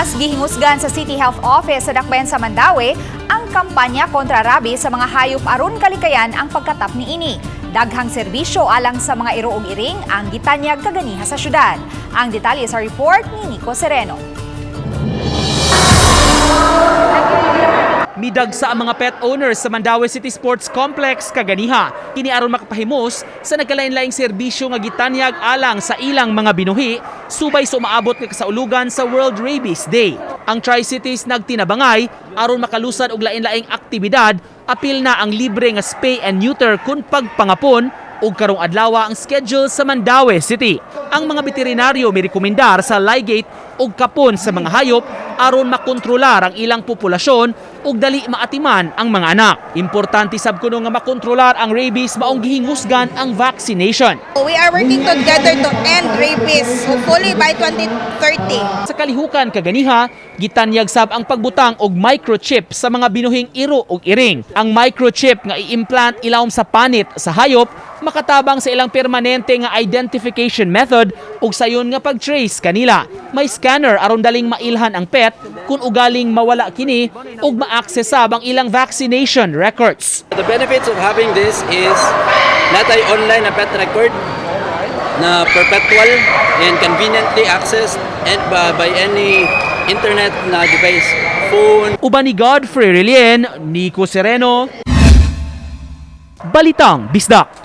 Mas gihingusgan sa City Health Office sa Dakbayan sa Mandaue ang kampanya kontra rabies sa mga hayop aron kalikayan ang pagkatap niini. Daghang serbisyo alang sa mga iro ug iring ang gitanyag kaganiha sa syudad. Ang detalye sa report ni Nico Sereno. Midagsa ang mga pet owners sa Mandaue City Sports Complex kaganiha. Kini aron makapahimos sa nagkalain-laing serbisyo nga gitanyag alang sa ilang mga binuhi subay sa umaabot nga kasaulugan sa World Rabies Day. Ang Tri-Cities nagtinabangay aron makalusad og lain-laing aktibidad, apil na ang libre nga spay and neuter kun pagpangapon ug karong adlaw ang schedule sa Mandaue City. Ang mga veterinaryo may rekomendar sa ligate ug kapon sa mga hayop aron makontrolar ang ilang populasyon ug dali maatiman ang mga anak. Importante sab kuno nga makontrolar ang rabies maong gihingusgan ang vaccination. We are working together to end rabies, hopefully by 2030. Sa kalihukan kaganiha, gitanyag sab ang pagbutang og microchip sa mga binuhing iro ug iring. Ang microchip nga i-implant ilawom sa panit sa hayop makatabang sa ilang permanente nga identification method ug sayon nga pag-trace kanila. May scanner aron daling mailhan ang pet kung ugaling mawala kini ug ma-access sab ang ilang vaccination records. The benefits of having this is natay online na pet record na perpetual and conveniently accessed and by any internet na device, phone. Uban ni Godfrey Relien, Nico Sereno, Balitang Bisdak.